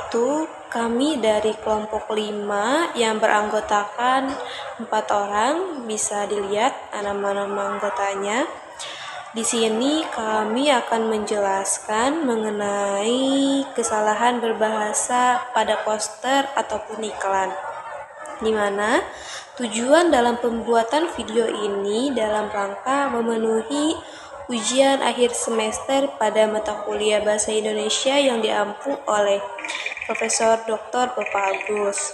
itu kami dari kelompok 5 yang beranggotakan 4 orang, bisa dilihat nama-nama anggotanya. Di sini kami akan menjelaskan mengenai kesalahan berbahasa pada poster ataupun iklan, di mana tujuan dalam pembuatan video ini dalam rangka memenuhi ujian akhir semester pada mata kuliah Bahasa Indonesia yang diampu oleh Profesor Dr. Bapak Agus.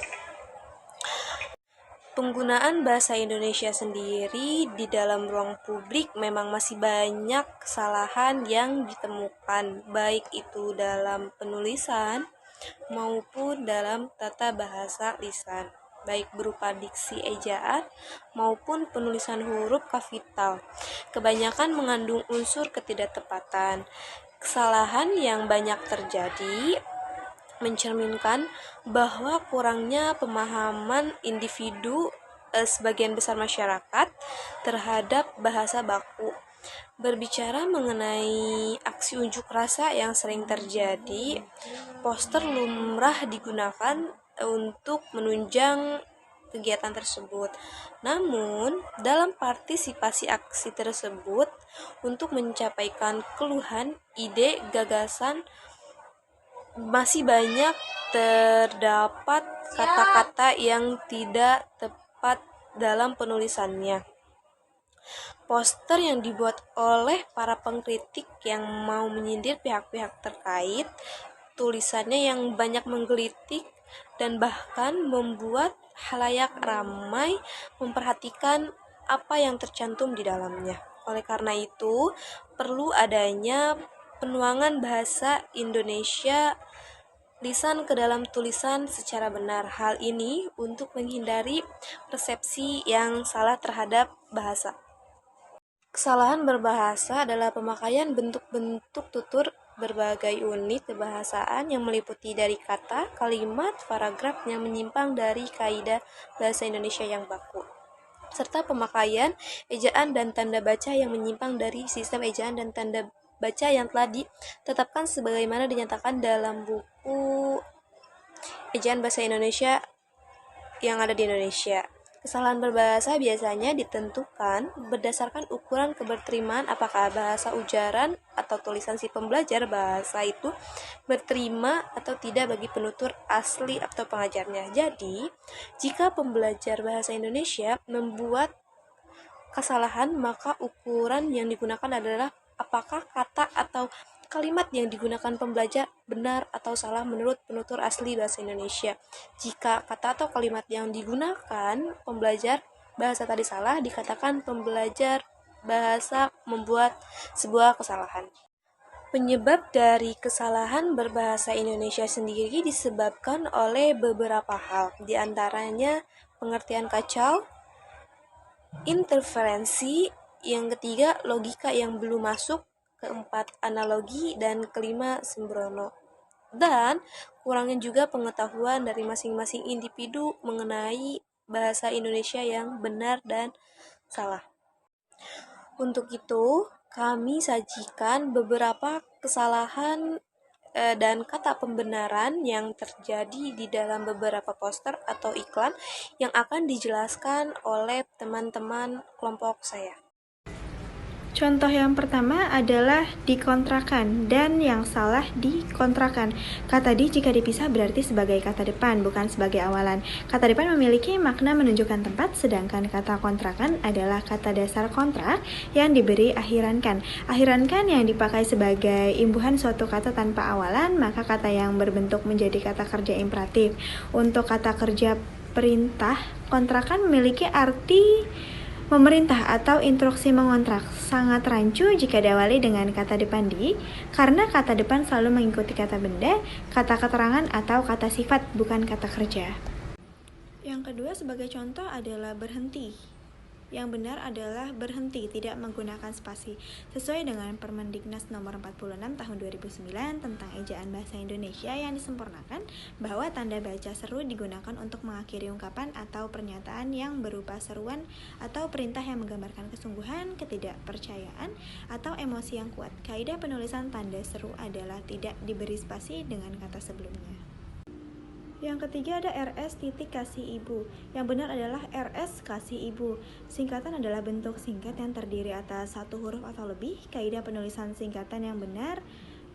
Penggunaan bahasa Indonesia sendiri di dalam ruang publik memang masih banyak kesalahan yang ditemukan, baik itu dalam penulisan maupun dalam tata bahasa lisan, baik berupa diksi ejaan maupun penulisan huruf kapital. Kebanyakan mengandung unsur ketidaktepatan. Kesalahan yang banyak terjadi mencerminkan bahwa kurangnya pemahaman individu sebagian besar masyarakat terhadap bahasa baku. Berbicara mengenai aksi unjuk rasa yang sering terjadi, poster lumrah digunakan untuk menunjang kegiatan tersebut. Namun, dalam partisipasi aksi tersebut untuk mencapaikan keluhan, ide, gagasan, masih banyak terdapat kata-kata yang tidak tepat dalam penulisannya. Poster yang dibuat oleh para pengkritik yang mau menyindir pihak-pihak terkait, tulisannya yang banyak menggelitik dan bahkan membuat halayak ramai memperhatikan apa yang tercantum di dalamnya. Oleh karena itu, perlu adanya penuangan bahasa Indonesia lisan ke dalam tulisan secara benar. Hal ini untuk menghindari persepsi yang salah terhadap bahasa. Kesalahan berbahasa adalah pemakaian bentuk-bentuk tutur berbagai unit kebahasaan yang meliputi dari kata, kalimat, paragraf yang menyimpang dari kaidah bahasa Indonesia yang baku, serta pemakaian ejaan dan tanda baca yang menyimpang dari sistem ejaan dan tanda baca yang telah ditetapkan sebagaimana dinyatakan dalam buku ejaan bahasa Indonesia yang ada di Indonesia. Kesalahan berbahasa biasanya ditentukan berdasarkan ukuran keberterimaan apakah bahasa ujaran atau tulisan si pembelajar bahasa itu berterima atau tidak bagi penutur asli atau pengajarnya. Jadi, jika pembelajar bahasa Indonesia membuat kesalahan, maka ukuran yang digunakan adalah apakah kata atau kalimat yang digunakan pembelajar benar atau salah menurut penutur asli bahasa Indonesia. Jika kata atau kalimat yang digunakan pembelajar bahasa tadi salah, dikatakan pembelajar bahasa membuat sebuah kesalahan. Penyebab dari kesalahan berbahasa Indonesia sendiri disebabkan oleh beberapa hal, di antaranya pengertian kacau, interferensi, yang ketiga logika yang belum masuk, keempat analogi, dan kelima sembrono. Dan kurangnya juga pengetahuan dari masing-masing individu mengenai bahasa Indonesia yang benar dan salah. Untuk itu, kami sajikan beberapa kesalahan dan kata pembenaran yang terjadi di dalam beberapa poster atau iklan yang akan dijelaskan oleh teman-teman kelompok saya. Contoh yang pertama adalah dikontrakan dan yang salah dikontrakan. Kata di jika dipisah berarti sebagai kata depan, bukan sebagai awalan. Kata depan memiliki makna menunjukkan tempat, sedangkan kata kontrakan adalah kata dasar kontrak yang diberi akhirankan. Akhirankan yang dipakai sebagai imbuhan suatu kata tanpa awalan, maka kata yang berbentuk menjadi kata kerja imperatif. Untuk kata kerja perintah, kontrakan memiliki arti memerintah atau instruksi mengontrak. Sangat rancu jika diawali dengan kata depan di, karena kata depan selalu mengikuti kata benda, kata keterangan atau kata sifat, bukan kata kerja. Yang kedua sebagai contoh adalah berhenti. Yang benar adalah berhenti, tidak menggunakan spasi. Sesuai dengan Permendiknas nomor 46 tahun 2009 tentang ejaan bahasa Indonesia yang disempurnakan, bahwa tanda baca seru digunakan untuk mengakhiri ungkapan atau pernyataan yang berupa seruan atau perintah yang menggambarkan kesungguhan, ketidakpercayaan, atau emosi yang kuat. Kaidah penulisan tanda seru adalah tidak diberi spasi dengan kata sebelumnya. Yang ketiga ada RS titik kasih ibu. Yang benar adalah RS kasih ibu. Singkatan adalah bentuk singkat yang terdiri atas satu huruf atau lebih. Kaidah penulisan singkatan yang benar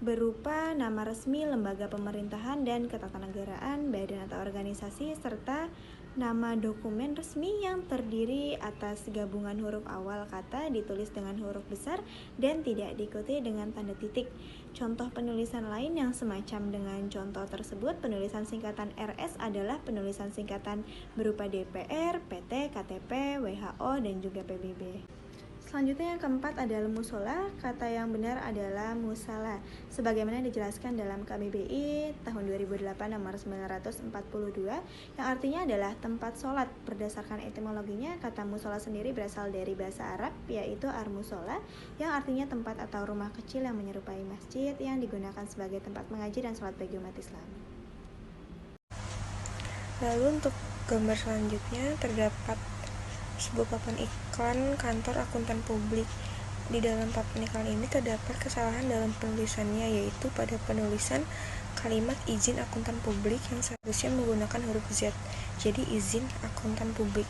berupa nama resmi lembaga pemerintahan dan ketatanegaraan, badan atau organisasi, serta nama dokumen resmi yang terdiri atas gabungan huruf awal kata ditulis dengan huruf besar dan tidak diikuti dengan tanda titik. Contoh penulisan lain yang semacam dengan contoh tersebut, penulisan singkatan RS adalah penulisan singkatan berupa DPR, PT, KTP, WHO, dan juga PBB. Selanjutnya yang keempat adalah musola. Kata yang benar adalah musala. Sebagaimana dijelaskan dalam KBBI tahun 2008 nomor 942, yang artinya adalah tempat sholat. Berdasarkan etimologinya, kata musola sendiri berasal dari bahasa Arab, yaitu ar-musola, yang artinya tempat atau rumah kecil yang menyerupai masjid yang digunakan sebagai tempat mengaji dan sholat bagi umat Islam. Lalu untuk gambar selanjutnya terdapat sebuah papan iklan kantor akuntan publik. Di dalam papan iklan ini terdapat kesalahan dalam penulisannya, yaitu pada penulisan kalimat izin akuntan publik yang seharusnya menggunakan huruf Z, jadi izin akuntan publik.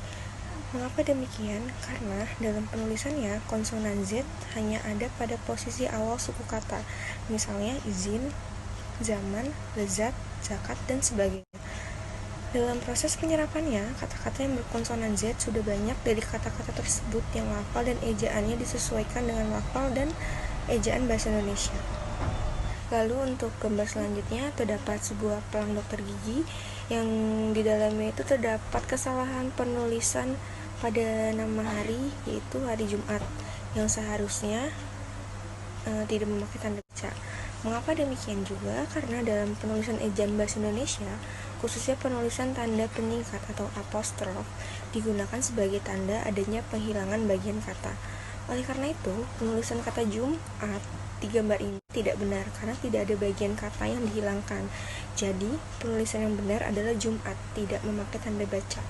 Mengapa demikian? Karena dalam penulisannya konsonan Z hanya ada pada posisi awal suku kata, misalnya izin, zaman, lezat, zakat, dan sebagainya. Dalam proses penyerapannya, kata-kata yang berkonsonan Z sudah banyak dari kata-kata tersebut yang lafal dan ejaannya disesuaikan dengan lafal dan ejaan bahasa Indonesia. Lalu untuk gambar selanjutnya terdapat sebuah pelang dokter gigi yang di dalamnya itu terdapat kesalahan penulisan pada nama hari, yaitu hari Jumat, yang seharusnya tidak memakai tanda baca. Mengapa demikian juga? Karena dalam penulisan ejaan bahasa Indonesia, khususnya penulisan tanda peningkat atau apostrof, digunakan sebagai tanda adanya penghilangan bagian kata. Oleh karena itu, penulisan kata Jumat di gambar ini tidak benar karena tidak ada bagian kata yang dihilangkan. Jadi, penulisan yang benar adalah Jumat, tidak memakai tanda baca.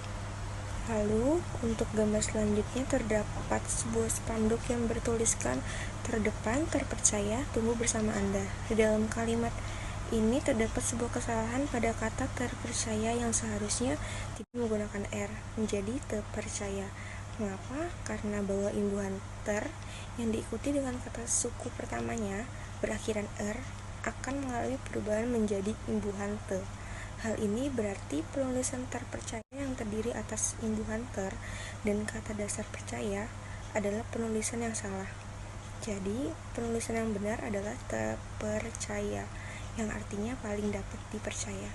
Lalu, untuk gambar selanjutnya terdapat sebuah spanduk yang bertuliskan terdepan, terpercaya, tumbuh bersama Anda. Di dalam kalimat ini terdapat sebuah kesalahan pada kata terpercaya yang seharusnya tidak menggunakan R, menjadi terpercaya. Mengapa? Karena bahwa imbuhan ter yang diikuti dengan kata suku pertamanya berakhiran R akan mengalami perubahan menjadi imbuhan te. Hal ini berarti penulisan terpercaya yang terdiri atas imbuhan ter dan kata dasar percaya adalah penulisan yang salah. Jadi, penulisan yang benar adalah terpercaya, yang artinya paling dapat dipercaya.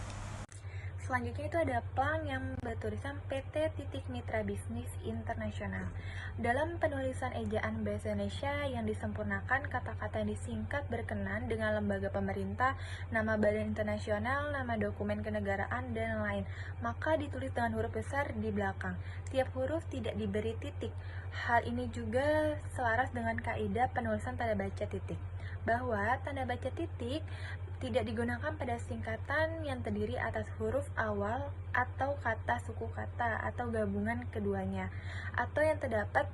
Selanjutnya itu ada pelang yang bertulisan PT Titik Mitra Bisnis Internasional. Dalam penulisan ejaan bahasa Indonesia yang disempurnakan, kata-kata yang disingkat berkenan dengan lembaga pemerintah, nama badan internasional, nama dokumen kenegaraan, dan lain, maka ditulis dengan huruf besar di belakang. Tiap huruf tidak diberi titik. Hal ini juga selaras dengan kaidah penulisan tanda baca titik, bahwa tanda baca titik tidak digunakan pada singkatan yang terdiri atas huruf awal atau kata suku kata atau gabungan keduanya, atau yang terdapat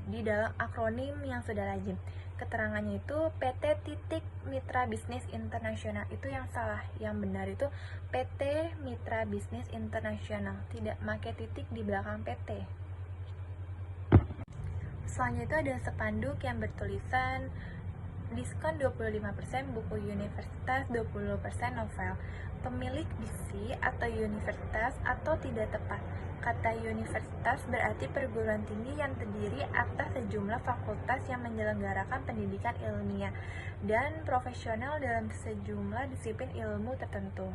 di dalam akronim yang sudah lazim. Keterangannya itu PT Titik Mitra Bisnis Internasional, itu yang salah. Yang benar itu PT Mitra Bisnis Internasional, tidak pakai titik di belakang PT. Selanjutnya ada spanduk yang bertulisan diskon 25% buku universitas, 20% novel. Pemilik diksi atau universitas atau tidak tepat. Kata universitas berarti perguruan tinggi yang terdiri atas sejumlah fakultas yang menyelenggarakan pendidikan ilmiah dan profesional dalam sejumlah disiplin ilmu tertentu.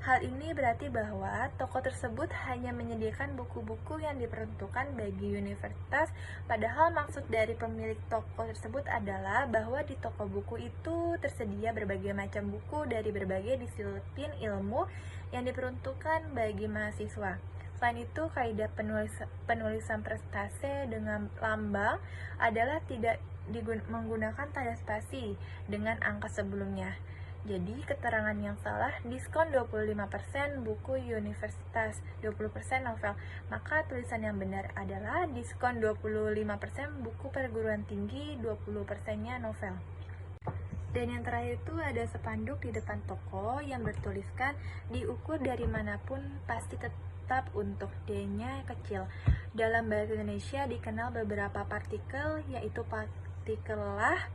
Hal ini berarti bahwa toko tersebut hanya menyediakan buku-buku yang diperuntukkan bagi universitas, padahal maksud dari pemilik toko tersebut adalah bahwa di toko buku itu tersedia berbagai macam buku dari berbagai disiplin ilmu yang diperuntukkan bagi mahasiswa. Selain itu, kaidah penulisan prestase dengan lambang adalah tidak menggunakan tanda spasi dengan angka sebelumnya. Jadi, keterangan yang salah, diskon 25% buku universitas, 20% novel. Maka tulisan yang benar adalah diskon 25% buku perguruan tinggi, 20%-nya novel. Dan yang terakhir itu ada spanduk di depan toko yang bertuliskan diukur dari manapun pasti tetap untuk D-nya kecil. Dalam bahasa Indonesia dikenal beberapa partikel, yaitu partikel lah,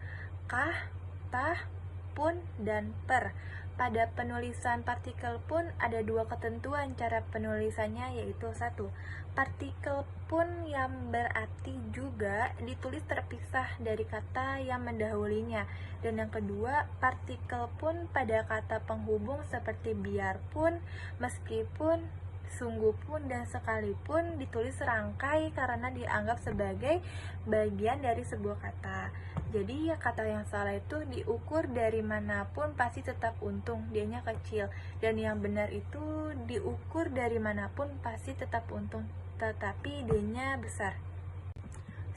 kah, tah, pun, dan per. Pada penulisan partikel pun ada dua ketentuan cara penulisannya, yaitu satu, partikel pun yang berarti juga ditulis terpisah dari kata yang mendahulunya, dan yang kedua, partikel pun pada kata penghubung seperti biarpun, meskipun, sungguh pun, dan sekalipun ditulis serangkai karena dianggap sebagai bagian dari sebuah kata. Jadi kata yang salah itu diukur dari manapun pasti tetap untung, D-nya kecil. Dan yang benar itu diukur dari manapun pasti tetap untung, tetapi D-nya besar.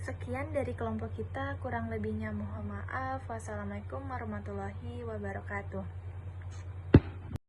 Sekian dari kelompok kita, kurang lebihnya mohon maaf. Wassalamualaikum warahmatullahi wabarakatuh.